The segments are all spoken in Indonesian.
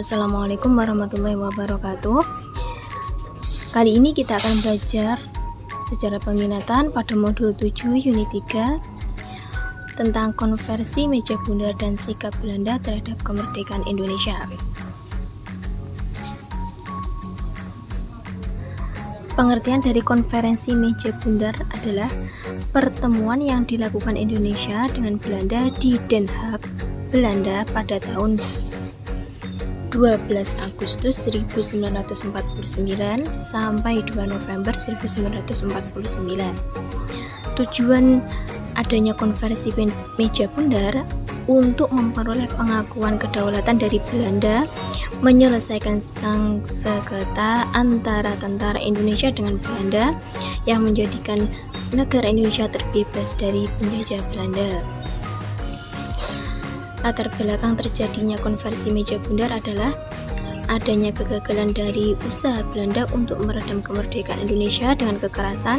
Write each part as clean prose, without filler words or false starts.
Assalamualaikum warahmatullahi wabarakatuh. Kali ini kita akan belajar sejarah peminatan pada modul 7 unit 3 tentang konversi meja bundar dan sikap Belanda terhadap kemerdekaan Indonesia. Pengertian dari konferensi meja bundar adalah pertemuan yang dilakukan Indonesia dengan Belanda di Den Haag, Belanda pada tahun 12 Agustus 1949 sampai 2 November 1949. Tujuan adanya konferensi meja bundar untuk memperoleh pengakuan kedaulatan dari Belanda, menyelesaikan sengketa antara tentara Indonesia dengan Belanda yang menjadikan negara Indonesia terbebas dari penjajah Belanda. Latar belakang terjadinya konversi meja bundar adalah adanya kegagalan dari usaha Belanda untuk meredam kemerdekaan Indonesia dengan kekerasan.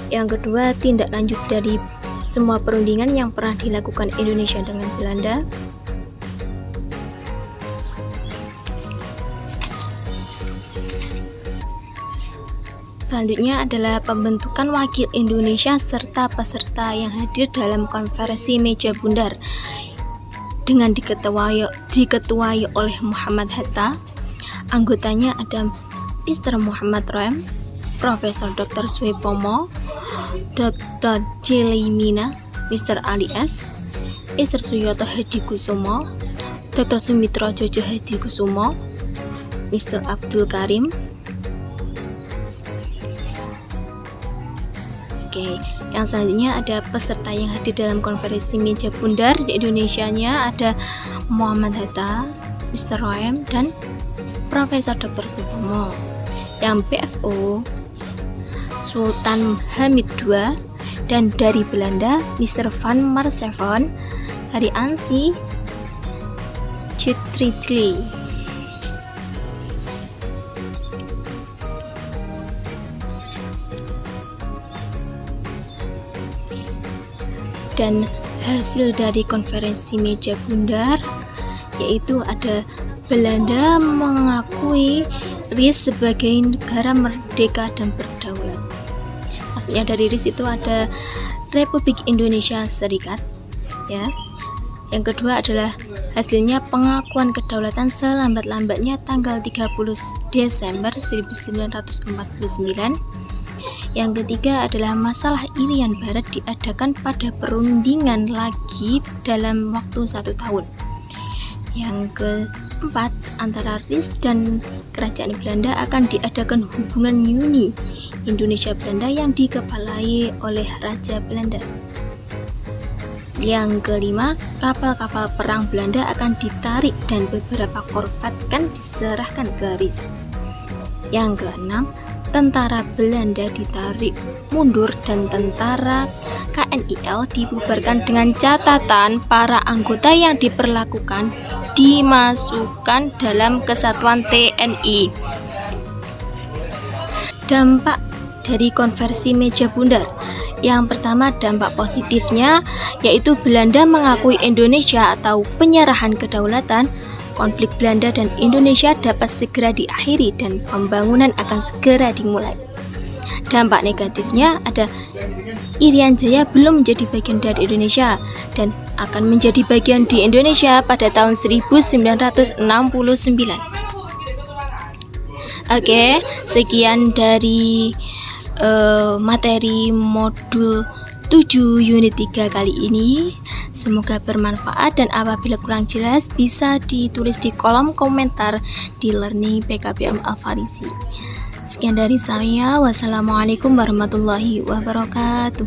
Yang kedua, tindak lanjut dari semua perundingan yang pernah dilakukan Indonesia dengan Belanda. Selanjutnya adalah pembentukan wakil Indonesia serta peserta yang hadir dalam konferensi meja bundar dengan diketuai oleh Muhammad Hatta. Anggotanya ada Mr. Muhammad Roem, Profesor Dr. Suepomo, Dr. Jelimina, Mr. Ali S, Mr. Suyoto Hadikusumo, Dr. Sumitro Jojo Hadikusumo, Mr. Abdul Karim. Oke, yang selanjutnya ada peserta yang hadir dalam konferensi meja bundar di Indonesianya ada Muhammad Hatta, Mr. Roem, dan Profesor Dr. Supomo. Yang PFO Sultan Hamid II, dan dari Belanda Mr. Van Marsevon, Hari Ansi Chitrijli. Dan hasil dari konferensi meja bundar yaitu ada Belanda mengakui RIS sebagai negara merdeka dan berdaulat. Maksudnya dari RIS itu ada Republik Indonesia Serikat, ya. Yang kedua adalah hasilnya pengakuan kedaulatan selambat-lambatnya tanggal 30 Desember 1949. Yang ketiga adalah masalah Irian Barat diadakan pada perundingan lagi dalam waktu 1 tahun. Yang keempat, antara RIS dan Kerajaan Belanda akan diadakan hubungan Uni Indonesia Belanda yang dikepalai oleh Raja Belanda. Yang kelima, kapal-kapal perang Belanda akan ditarik dan beberapa korvet kan diserahkan ke RIS. Yang keenam, tentara Belanda ditarik mundur dan tentara KNIL dibubarkan dengan catatan para anggota yang diperlakukan dimasukkan dalam kesatuan TNI. Dampak dari konversi meja bundar. Yang pertama, dampak positifnya yaitu Belanda mengakui Indonesia atau penyerahan kedaulatan. Konflik Belanda dan Indonesia dapat segera diakhiri dan pembangunan akan segera dimulai. Dampak negatifnya ada Irian Jaya belum menjadi bagian dari Indonesia dan akan menjadi bagian di Indonesia pada tahun 1969. Oke, sekian dari materi modul 7 unit 3 kali ini. Semoga bermanfaat dan apabila kurang jelas bisa ditulis di kolom komentar di Learning PKBM Al-Farisi. Sekian dari saya. Wassalamualaikum warahmatullahi wabarakatuh.